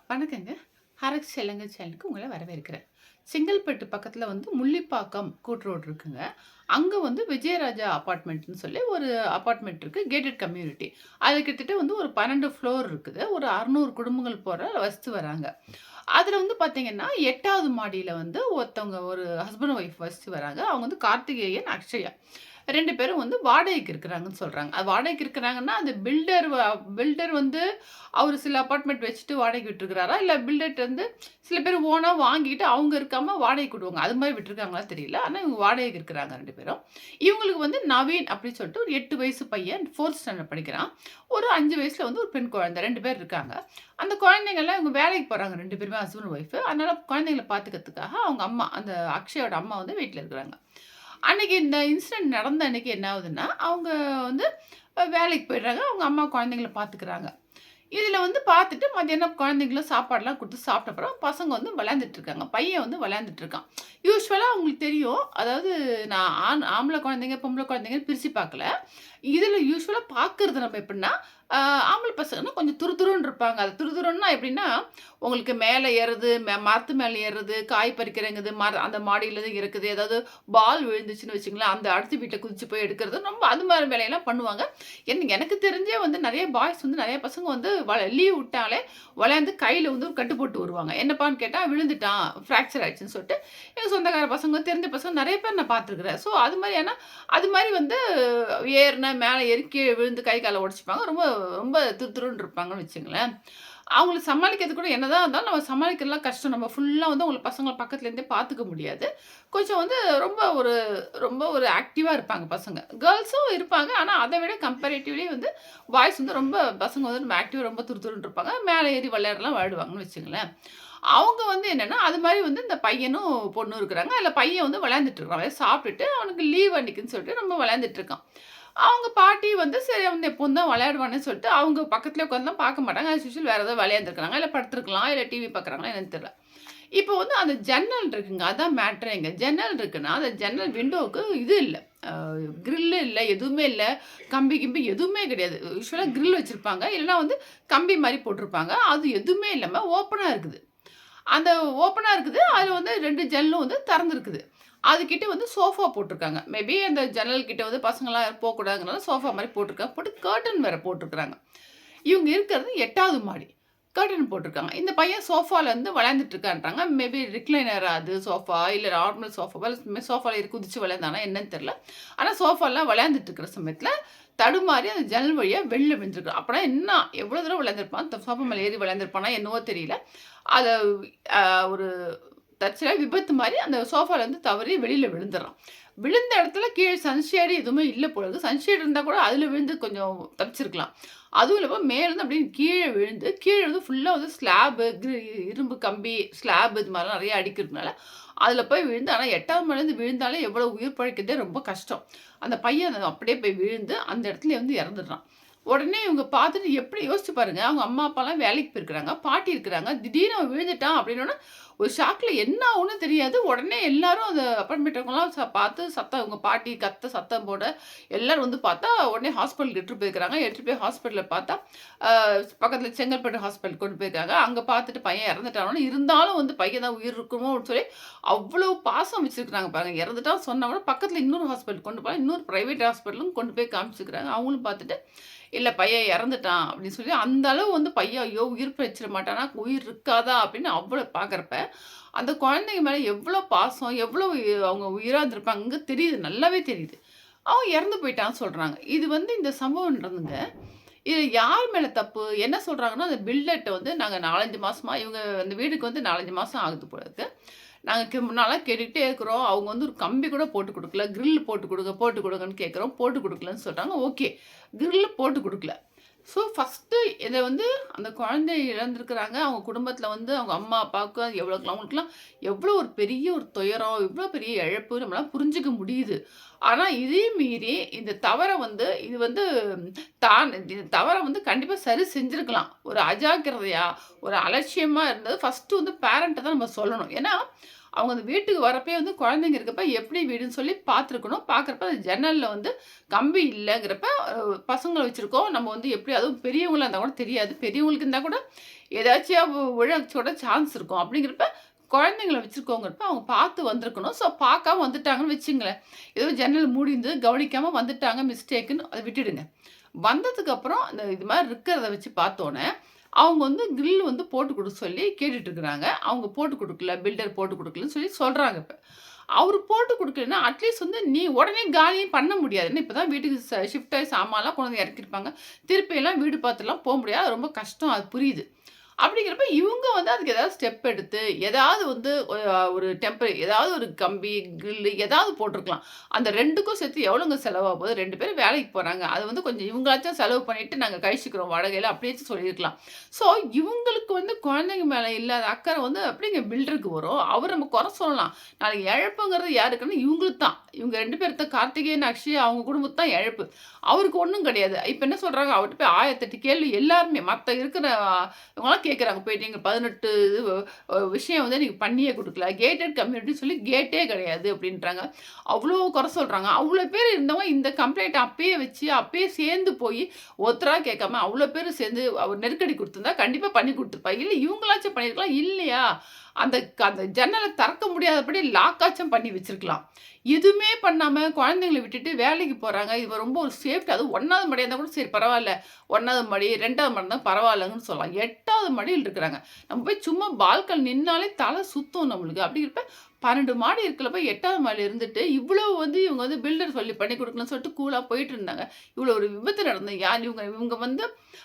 வணக்கங்க. ஹரக் செல்லங்க சேனலுக்கு உங்கள வரவேற்கிறேன். செங்கல்பட்டு பக்கத்தில வந்து முள்ளிப்பாக்கம் கூட் ரோடு இருக்குங்க. அங்க வந்து விஜயராஜா அபார்ட்மெண்ட்ன்னு சொல்லி ஒரு அபார்ட்மெண்ட் இருக்கு. Gated community. அது கிட்டத்தட்ட வந்து ஒரு 12 ஃப்ளோர் இருக்குது. ஒரு 600 குடும்பங்கள் போல வசித்து வராங்க. அதில வந்து பார்த்தீங்கன்னா, 8வது மாடியில வந்து ஒருத்தவங்க ஒரு ஹஸ்பண்ட் ஒய்ஃப் வசிச்சு வராங்க. அவங்க வந்து கார்த்திகேயன், அக்ஷயா. 2 பேரும் வந்து வாடகைக்கு இருக்கிறாங்கன்னு சொல்றாங்க. அது வாடகைக்கு இருக்கிறாங்கன்னா, அந்த பில்டர் வந்து அவரு சில அபார்ட்மெண்ட் வச்சுட்டு வாடகைக்கு விட்டுருக்கிறாரா? இல்ல பில்டர்ட்ட வந்து சில பேர் ஓனா வாங்கிட்டு அவங்க இருக்காம வாடகைக்கு விடுவாங்க. அது மாரி விட்டுருக்காங்களா தெரியல. ஆனா இவங்க வாடகைக்கு இருக்கிறாங்க 2 பேரும். இவங்களுக்கு வந்து நவீன் அப்படின்னு சொல்லிட்டு ஒரு 8 வயசு பையன் 4த் ஸ்டாண்டர்ட் படிக்கிறான். ஒரு 5 வயசுல வந்து ஒரு பெண் குழந்தை 2 பேர் இருக்காங்க. அந்த குழந்தைங்கலாம் இவங்க வேலைக்கு போறாங்க 2 பேருமே ஹஸ்பண்ட், ஒய்ஃப். அதனால குழந்தைங்கள பார்த்துக்கிறதுக்காக அவங்க அம்மா, அந்த அக்ஷயோட அம்மா வந்து வீட்ல இருக்கிறாங்க. அன்னைக்கு இந்த இன்சிடென்ட் நடந்த அன்னைக்கு என்ன ஆகுதுன்னா, அவங்க வந்து வேலைக்கு போயிடுறாங்க. அவங்க அம்மா குழந்தைங்கள பார்த்துக்கிறாங்க. இதில வந்து பார்த்துட்டு மத்தியானம் குழந்தைங்களுக்கு சாப்பாடுலாம் குடுத்து சாப்பிட்ட அப்புறம் பசங்க வந்து விளையாண்டுட்டு இருக்காங்க. பையன் வந்து விளையாண்டுட்டு இருக்கான். யூசுவலா உங்களுக்கு தெரியும். அதாவது நான் ஆம்பள குழந்தைங்க, பொம்பள குழந்தைங்கன்னு பிரிச்சு பார்க்கல. இதில யூசுவலா பார்க்கறது நம்ம எப்படின்னா, ஆ ஆம்பள பசங்கன்னா கொஞ்சம் துருதுருன்னு இருப்பாங்க. அது துருதுருன்னா எப்படின்னா, உங்களுக்கு மேல ஏறுறது, மரத்து மேல ஏறுறது, காய் பறிக்கிறேங்குது, அந்த மாடியில இருக்குது. ஏதாவது பால் விழுந்துச்சுன்னு வச்சுக்கங்களேன், அந்த அடுத்த வீட்ல குதிச்சு போய் எடுக்கிறது, ரொம்ப அது மாரி வேலையெல்லாம் பண்ணுவாங்க. எனக்கு தெரிஞ்சே வந்து நெறைய பாய்ஸ் வந்து நெறைய பசங்க வந்து லீவ் விட்டாலே விளையாண்டு கையில வந்து ஒரு கட்டு போட்டு வருவாங்க. என்னப்பான்னு கேட்டா, விழுந்துட்டான், ஃப்ராக்சர் ஆயிடுச்சுன்னு சொல்லிட்டு, எங்க சொந்தக்கார பசங்க, தெரிஞ்ச பசங்க நெறைய பேர் நான் பார்த்துருக்கிறேன். ஸோ அது மாரி ஏன்னா, அது மாரி வந்து மேல ஏறி கீழ விழுந்து கை, கால உடைச்சுப்பாங்க. ரொம்ப ரொம்ப துருதுருன்னு இருப்பாங்கன்னு வச்சுங்களேன். அவங்கள சமாளிக்கிறது கூட என்னதான் இருந்தாலும் நம்ம சமாளிக்கிறதுலாம் கஷ்டம். நம்ம ஃபுல்லா வந்து உங்கள பசங்கள பக்கத்துலேருந்தே பார்த்துக்க முடியாது. கொஞ்சம் வந்து ரொம்ப ஒரு ஆக்டிவா இருப்பாங்க பசங்க. கேர்ல்ஸும் இருப்பாங்க. ஆனா அத விட கம்பேரேட்டிவ்லி வந்து பாய்ஸ் வந்து ரொம்ப பசங்க வந்து ரொம்ப ஆக்டிவா ரொம்ப துருதுருன்னு இருப்பாங்க. மேல ஏறி விளையாடுவாங்கன்னு வச்சுங்களேன். அவங்க வந்து என்னன்னா, அது மாரி வந்து இந்த பையனும், பொண்ணும் இருக்கிறாங்க. அதுல பையன் வந்து விளையாண்டுட்டு இருக்கான். சாப்பிட்டுட்டு அவனுக்கு லீவ் அன்னைக்குன்னு சொல்லிட்டு ரொம்ப விளையாண்டுட்டு இருக்கான். அவங்க பாட்டி வந்து சரி அவன் எப்பவும் தான் விளையாடுவான்னு சொல்லிட்டு, அவங்க பக்கத்திலேயே உட்காந்துலாம் பார்க்க மாட்டாங்க. ஆஸ் யூசுவல் வேற ஏதாவது விளையாண்டுருக்காங்க. இல்ல படுத்துருக்கலாம். இல்ல டிவி பார்க்குறாங்களா என்னன்னு தெரியல. இப்போ வந்து அந்த ஜன்னல் இருக்குங்க. அதான் மேட்டரே இங்க. ஜன்னல் இருக்குன்னா, அந்த ஜன்னல் விண்டோவுக்கு இது இல்ல. அ கிரில் இல்ல, எதுவுமே இல்ல. கம்பி கிம்பி எதுவுமே கிடையாது. யூசுவலா கிரில் வச்சிருப்பாங்க. இல்லன்னா வந்து கம்பி மாரி போட்டிருப்பாங்க. அது எதுவுமே இல்லாம ஓப்பனா இருக்குது. அந்த ஓப்பனா இருக்குது. அதுல வந்து 2 ஜன்னலும் வந்து திறந்திருக்குது. அதுகிட்ட வந்து சோஃபா போட்டுருக்காங்க. மேபி அந்த ஜன்னல் கிட்ட வந்து பசங்கலாம் போக்கூடாதுங்கிறனால சோஃபா மாரி போட்டுருக்காங்க. போட்டு கர்டன் வேற போட்டுருக்காங்க. இவங்க இருக்கிறது 8வது மாடி. கர்டன் போட்டுருக்காங்க. இந்த பையன் சோஃபால இருந்து விளையாண்டுட்டு இருக்கான்றாங்க. மேபி ரிக்ளைனரா அது சோஃபா, இல்ல நார்மல் சோஃபாவா, இல்ல சோஃபால ஏறி குதிச்சு விளையாண்டானா என்னன்னு தெரியல. ஆனா சோஃபாலாம் விளையாண்டுட்டு இருக்கிற சமயத்துல தடுமாறி அந்த ஜன்னல் வழியா வெளில விழுந்திருக்கான். அப்பனா என்ன எவ்வளோ தூரம் விளையாண்டுருப்பான்? அந்த சோஃபா மேல ஏறி விளையாண்டுருப்பானா என்னவோ தெரியல. அத அ ஒரு தற்செயலா விபத்து மாரி அந்த சோஃபாலேருந்து தவறி வெளியில விழுந்துர்றான். விழுந்த இடத்துல கீழ சன்ஷேடு எதுவுமே இல்ல போல இருக்கு. சன்ஷேடு இருந்தா கூட அதில விழுந்து கொஞ்சம் தப்பிச்சிருக்கலாம். அதுவும் இல்லாம மேலேருந்து அப்படியே கீழ விழுந்து, கீழ இருந்து ஃபுல்லா வந்து ஸ்லாபு, இரும்பு கம்பி, ஸ்லாப் இது மாரிலாம் நெறைய அடிக்கிறதுனால, அதில போய் விழுந்து ஆனா 8வது மாடிலேருந்து விழுந்தாலே எவ்வளோ உயிர் பிழைக்கிறதே ரொம்ப கஷ்டம். அந்த பையன் அப்படியே போய் விழுந்து அந்த இடத்துலயே வந்து இறந்துடுறான். உடனே இவங்க பார்த்துட்டு எப்படி யோசிச்சு பாருங்க. அவங்க அம்மா, அப்பாலாம் வேலைக்கு போயிருக்கிறாங்க. பாட்டி இருக்கிறாங்க. திடீர்னு அவன் விழுந்துட்டான் அப்படின்னோன, ஒரு ஷாக்ல என்ன ஆகும்னு தெரியாது. உடனே எல்லாரும் அந்த அபார்ட்மெண்ட் இருக்கவங்கலாம் பார்த்து சத்தம் இவங்க பாட்டி சத்தம் போட, எல்லாரும் வந்து பார்த்தா, உடனே ஹாஸ்பிட்டலுக்கு எடுத்துட்டு போயிருக்கிறாங்க. எடுத்துட்டு போய் ஹாஸ்பிட்டல்ல பார்த்தா, அ பக்கத்தில செங்கல்பட்டு ஹாஸ்பிட்டல் கொண்டு போயிருக்காங்க. அங்க பார்த்துட்டு பையன் இறந்துட்டானோனே, இருந்தாலும் வந்து பையன் தான் உயிர் இருக்குமோன்னு சொல்லி, அவ்வளோ பாசம் வச்சிருக்கிறாங்க பாருங்க. இறந்துட்டான்னு சொன்னா கூட பக்கத்தில இன்னொரு ஹாஸ்பிட்டல் கொண்டு போய், இன்னொரு பிரைவேட் ஹாஸ்பிட்டலும் கொண்டு போய் காமிச்சுக்கிறாங்க. அவங்களும் பார்த்துட்டு இல்ல பையன் இறந்துட்டான் அப்படின்னு சொல்லி, அந்த அளவு வந்து பையன் ஐயோ! உயிர் பிழைச்சிட மாட்டானா? உயிர் இருக்காதா? அப்படின்னு அவ்வளோ பார்க்குறப்ப, அந்த குழந்தைங்க மேல எவ்வளோ பாசம், எவ்வளோ அவங்க உயிரா இருந்திருப்பாங்க தெரியுது. நல்லாவே தெரியுது. அவன் இறந்து போயிட்டான்னு சொல்றாங்க. இது வந்து இந்த சம்பவம் நடந்துங்க. இது யார் மேல தப்பு? என்ன சொல்றாங்கன்னா, அந்த பில்டர்ட்ட வந்து நாங்க 4, 5 மாசமா இவங்க அந்த வீடுக்கு வந்து 4, 5 மாசம் ஆகுது போல இருக்கு. நாங்க முன்னால கேட்டுக்கிட்டே இருக்கிறோம். அவங்க வந்து ஒரு கம்பி கூட போட்டு குடுக்கல. கிரில் போட்டு குடுங்க, போட்டு குடுங்கன்னு கேட்கிறோம். போட்டு குடுக்கலன்னு சொல்றாங்க. ஓகே. கிரில் போட்டு குடுக்கல. ஸோ ஃபர்ஸ்ட்டு இத வந்து அந்த குழந்தை இழந்திருக்கிறாங்க. அவங்க குடும்பத்தில வந்து அவங்க அம்மா, அப்பாவுக்கு அவங்களுக்கெல்லாம் எவ்வளோ ஒரு பெரிய ஒரு துயரம், எவ்வளோ பெரிய இழப்பு நம்மளால புரிஞ்சுக்க முடியுது. ஆனா இதையும் மீறி இந்த தவற வந்து இது வந்து இந்த தவற வந்து கண்டிப்பா சரி செஞ்சிருக்கலாம். ஒரு அஜாக்கிரதையா, ஒரு அலட்சியமா இருந்தது ஃபர்ஸ்ட்டு வந்து பேரண்ட்ட தான் நம்ம சொல்லணும். ஏன்னா, அவங்க அந்த வீட்டுக்கு வரப்பயே வந்து குழந்தைங்க இருக்கப்ப எப்படி வீடுன்னு சொல்லி பார்த்துருக்கணும். பார்க்குறப்ப அது ஜன்னல்ல வந்து கம்பி இல்லங்கிறப்ப பசங்கள வச்சிருக்கோம். நம்ம வந்து எப்படி அதுவும் பெரியவங்களா இருந்தா கூட தெரியாது. பெரியவங்களுக்கு இருந்தா கூட ஏதாச்சும் விழக்கூட சான்ஸ் இருக்கும். அப்படிங்கிறப்ப குழந்தைங்கள வச்சிருக்கோங்கிறப்ப அவங்க பார்த்து வந்திருக்கணும். ஸோ பார்க்காம வந்துட்டாங்கன்னு வச்சுங்களேன். ஏதோ ஜன்னல் மூடி இருந்தது கவனிக்காம வந்துட்டாங்க மிஸ்டேக்குன்னு அத விட்டுடுங்க. வந்ததுக்கப்புறம் அந்த இது மாரி இருக்கிறத வச்சு பார்த்தோனே, அவங்க வந்து கிரில் வந்து போட்டு குடுக்க சொல்லி கேட்டுட்டு இருக்கிறாங்க. அவங்க போட்டு குடுக்கல, பில்டர் போட்டு குடுக்கலன்னு சொல்லி சொல்றாங்க இப்ப. அவரு போட்டு குடுக்கலன்னா, அட்லீஸ்ட் வந்து நீ உடனே காலியும் பண்ண முடியாது. ஏன்னா இப்ப தான் வீட்டுக்கு ஷிஃப்ட் ஆயி சாமான்லாம் கொண்டு வந்து இறக்கியிருப்பாங்க. திருப்பியெல்லாம் வீடு பார்த்துலாம் போ முடியாது. அது ரொம்ப கஷ்டம். அது புரியுது. அப்படிங்கிறப்ப இவுங்க வந்து அதுக்கு ஏதாவது ஸ்டெப் எடுத்து, ஏதாவது வந்து ஒரு ஏதாவது ஒரு கம்பி, கிரில்லு ஏதாவது போட்டுருக்கலாம். அந்த 2க்கும் சேர்த்து எவ்வளோங்க செலவாகுது? 2 பேரும் வேலைக்கு போறாங்க. அது வந்து கொஞ்சம் இவங்களாச்சும் செலவு பண்ணிட்டு நாங்க கழிச்சுக்கிறோம் வாடகையில அப்படியாச்சும் சொல்லியிருக்கலாம். ஸோ இவங்களுக்கு வந்து குழந்தைங்க மேல இல்லாத அக்கறை வந்து எப்படிங்க பில்டருக்கு வரும்? அவர நம்ம குறை சொல்லலாம். நாளைக்கு இழப்புங்கிறது யாருக்குன்னா இவங்களுக்கு தான். இவங்க 2 பேர் தான் கார்த்திகேயன், அக்ஷயா அவங்க குடும்பத்து தான் இழப்பு. அவருக்கு ஒண்ணும் கிடையாது. இப்ப என்ன சொல்றாங்க, அவர்ட்ட போய் 1008 கேள்வி எல்லாருமே மத்த இருக்கிற இவங்கலாம் கேட்குறாங்க போயிட்டு நீங்க 18 இது விஷயம் வந்து நீங்க பண்ணியே குடுக்கல. கேட்டட் கம்யூனிட்டின்னு சொல்லி கேட்டே கிடையாது அப்படின்றாங்க. அவ்ளோ குறை சொல்றாங்க. அவ்ளோ பேர் இருந்தவங்க இந்த கம்ப்ளைண்ட் அப்பயே வச்சு, அப்பயே சேர்ந்து போய் ஒருத்தரா கேட்காம அவ்ளோ பேர் சேர்ந்து அவர் நெருக்கடி குடுத்திருந்தா கண்டிப்பா பண்ணி குடுத்துருப்பாங்க. இல்ல இவங்களாச்சும் பண்ணியிருக்கலாம். இல்லையா? அந்த அந்த ஜன்னல திறக்க முடியாதபடி லாக்காச்சும் பண்ணி வச்சிருக்கலாம். எதுவுமே பண்ணாம குழந்தைங்கள விட்டுட்டு வேலைக்கு போறாங்க. இது ரொம்ப ஒரு சேஃப்டி. அதுவும் 1வது மாடியா இருந்தா கூட சரி பரவால்ல. 1வது மாடி, 2வது மாடி இருந்தா பரவாயில்லங்கன்னு சொல்லலாம். 8வது மாடியில இருக்கிறாங்க. நம்ம போய் சும்மா பால்கனி நின்னாலே தலை சுத்தும் நம்மளுக்கு. அப்படிங்கிறப்ப 12 மாடி இருக்கல போய் 8வது மாடியில இருந்துட்டு, இவ்வளோ வந்து இவங்க வந்து பில்டர் சொல்லி பண்ணி குடுக்கலன்னு சொல்லிட்டு கூலா போயிட்டு இருந்தாங்க. இவ்வளோ ஒரு விபத்து நடந்தது. யார் இவங்க இவங்க வந்து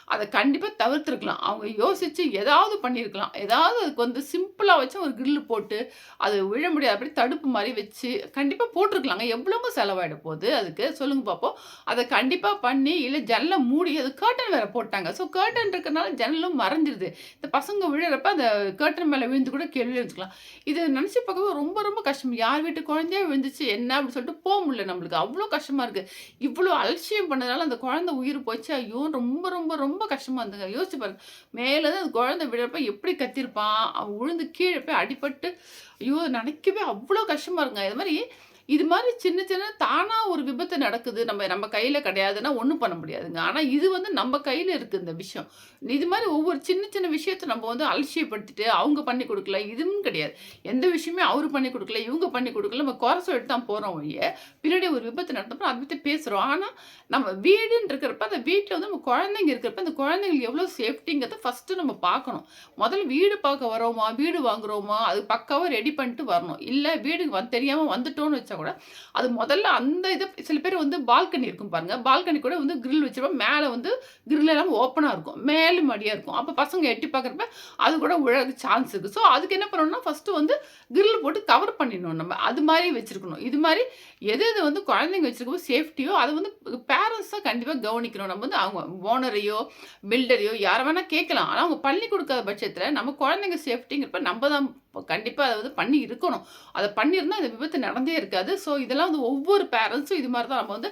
அத கண்டிப்பா தவிர்த்திருக்கலாம். அவங்க யோசிச்சு ஏதாவது பண்ணியிருக்கலாம். ஏதாவது அதுக்கு வந்து சிம்பிளா வச்சு ஒரு கிரில் போட்டு, அது விழ முடியாதபடி தடுப்பு மாரி வச்சு, கண்டிப்பா போட்டுருக்கலாங்க. எவ்வளோங்க செலவாயிட போது அதுக்கு? சொல்லுங்க பாப்போம். அத கண்டிப்பா பண்ணி, இல்ல ஜன்னல மூடி அது கர்டன் வேற போட்டாங்க. ஸோ கர்டன் இருக்கனால ஜன்னலும் மறைஞ்சிருது. இந்த பசங்க விழுறப்ப அந்த கர்டன் மேல விழுந்து கூட கீழ விழுந்துக்கலாம். இது நெனச்சு பார்க்கவே ரொம்ப ரொம்ப கஷ்டம். யார் வீட்டு குழந்தையா விழுந்துச்சு என்ன அப்படின்னு சொல்லிட்டு முடியல நம்மளுக்கு. அவ்ளோ கஷ்டமா இருக்கு. இவ்ளோ அலட்சியம் பண்ணதுனால அந்த குழந்தை உயிர் போச்சு. ஐயோ! ரொம்ப ரொம்ப ரொம்ப கஷ்டமா இருந்ததுங்க. யோசிச்சு பாருங்க. மேலேருந்து அந்த குழந்தை விழறப்ப எப்படி கத்தியிருப்பான்? அவன் விழுந்து கீழ போய் அடிபட்டு, ஐயோ! நெனைக்கவே அவ்ளோ கஷ்டமா இருக்குங்க. இது மாரி சின்ன சின்ன தானா ஒரு விபத்து நடக்குது. நம்ம நம்ம கையில கிடையாதுன்னா ஒண்ணும் பண்ண முடியாதுங்க. ஆனா இது வந்து நம்ம கையில இருக்கு இந்த விஷயம். இது மாரி ஒவ்வொரு சின்ன சின்ன விஷயத்த நம்ம வந்து அலட்சியப்படுத்திட்டு, அவங்க பண்ணி குடுக்கல, இதுவும் கிடையாது. எந்த விஷயமே அவரு பண்ணி குடுக்கல, இவங்க பண்ணி குடுக்கல. நம்ம குறை சொல்லிட்டு தான் போறோம் ஒழிய, பின்னாடி ஒரு விபத்து நடந்தப்ப அத பத்தி பேசுறோம். ஆனா, நம்ம வீடுன்னு இருக்கிறப்ப, அந்த வீட்ல வந்து நம்ம குழந்தைங்க இருக்கிறப்ப, அந்த குழந்தைங்களுக்கு எவ்வளோ சேஃப்டிங்கிறத ஃபர்ஸ்ட்டு நம்ம பார்க்கணும். முதல்ல வீடு பார்க்க வரோமா, வீடு வாங்குறோமா, அது பக்காவா ரெடி பண்ணிட்டு வரணும். இல்ல வீடுக்கு தெரியாம வந்துட்டோம்னு வச்சா கூட, அது முதல்ல அந்த இத சில பேர் வந்து பால்கனி இருக்கும் பாருங்க. பால்கனி கூட வந்து கிரில் வச்சிருப்பாங்க. மேல வந்து கிரில் எல்லாம் ஓப்பனா இருக்கும். மேல் மாடியா இருக்கும். அப்ப பசங்க எட்டி பார்க்குறப்ப அது கூட விழறதுக்கு சான்ஸ் இருக்கு. ஸோ அதுக்கு என்ன பண்ணணும்னா, ஃபர்ஸ்ட்டு வந்து கிரில் போட்டு கவர் பண்ணிடணும் நம்ம. அது மாரி வச்சிருக்கணும். இது மாரி எது எது வந்து குழந்தைங்க வச்சிருக்கோ சேஃப்டியோ, அத வந்து பேரண்ட்ஸ் தான் கண்டிப்பா கவனிக்கணும். நம்ம வந்து அவங்க ஓனரையோ, பில்டரையோ யார வேணா கேட்கலாம். ஆனா அவங்க பண்ணி குடுக்காத பட்சத்தில நம்ம குழந்தைங்க சேஃப்டிங்கிறப்ப நம்ம தான் கண்டிப்பா அத வந்து பண்ணி இருக்கணும். அத பண்ணியிருந்தா இந்த விபத்து நடந்தே இருக்காது. ஸோ இதெல்லாம் வந்து ஒவ்வொரு பேரண்ட்ஸும் இது மாரி தான் நம்ம வந்து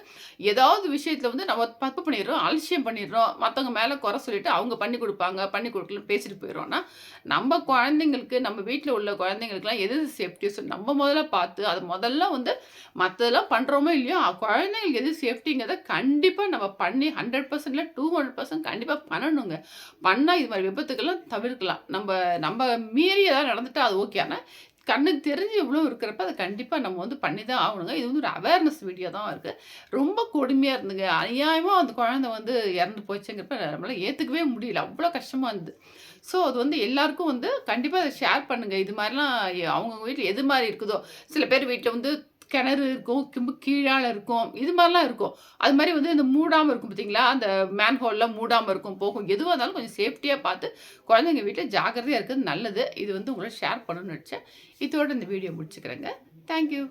ஏதாவது விஷயத்துல வந்து நம்ம தப்பு பண்ணிடுறோம், அலட்சியம் பண்ணிடுறோம். மத்தவங்க மேல குறை சொல்லிட்டு அவங்க பண்ணி குடுப்பாங்க, பண்ணி குடுக்கலன்னு பேசிட்டு போயிடுறோம்னா, நம்ம குழந்தைங்களுக்கு நம்ம வீட்ல உள்ள குழந்தைங்களுக்குலாம் எது சேஃப்டியோ நம்ம முதல்ல பார்த்து, அது முதல்ல வந்து மத்ததெல்லாம் பண்றோமோ இல்லையோ, குழந்தைங்களுக்கு எது சேஃப்டிங்கிறத கண்டிப்பா நம்ம பண்ணி 100% இல்ல 200% கண்டிப்பா பண்ணணுங்க. பண்ணா இது மாரி விபத்துக்கெல்லாம் தவிர்க்கலாம். நம்ம மீறி ஏதாவது நடந்துட்டா அது ஓகே. ஆனா, கண்ணுக்கு தெரிஞ்சு இவ்ளோ இருக்கிறப்ப அத கண்டிப்பா நம்ம வந்து பண்ணி தான் ஆகணுங்க. இது வந்து ஒரு அவேர்னஸ் வீடியோ தான் இருக்கு. ரொம்ப கொடுமையா இருந்ததுங்க. அநியாயமா அந்த குழந்தை வந்து இறந்து போச்சுங்கிறப்ப நம்மளால ஏத்துக்கவே முடியல. அவ்ளோ கஷ்டமா இருந்தது. ஸோ அது வந்து எல்லாருக்கும் வந்து கண்டிப்பா அத ஷேர் பண்ணுங்க. இது மாரிலாம் அவங்கவங்க வீட்ல எது மாரி இருக்குதோ, சில பேர் வீட்ல வந்து கிணறு இருக்கும், கீழால இருக்கும். இது மாரிலாம் இருக்கும். அது மாரி வந்து இந்த மூடாம இருக்கும் பார்த்தீங்களா? அந்த மேன்ஹோல்லாம் மூடாம இருக்கும், போகும். எதுவா இருந்தாலும் கொஞ்சம் சேஃப்டியா பார்த்து குழந்தைங்க வீட்ல ஜாக்கிரதையா இருக்கிறது நல்லது. இது வந்து உங்களோட ஷேர் பண்ணணும்னு நெனச்சேன். இதோட இந்த வீடியோ முடிச்சுக்கிறேங்க. Thank you.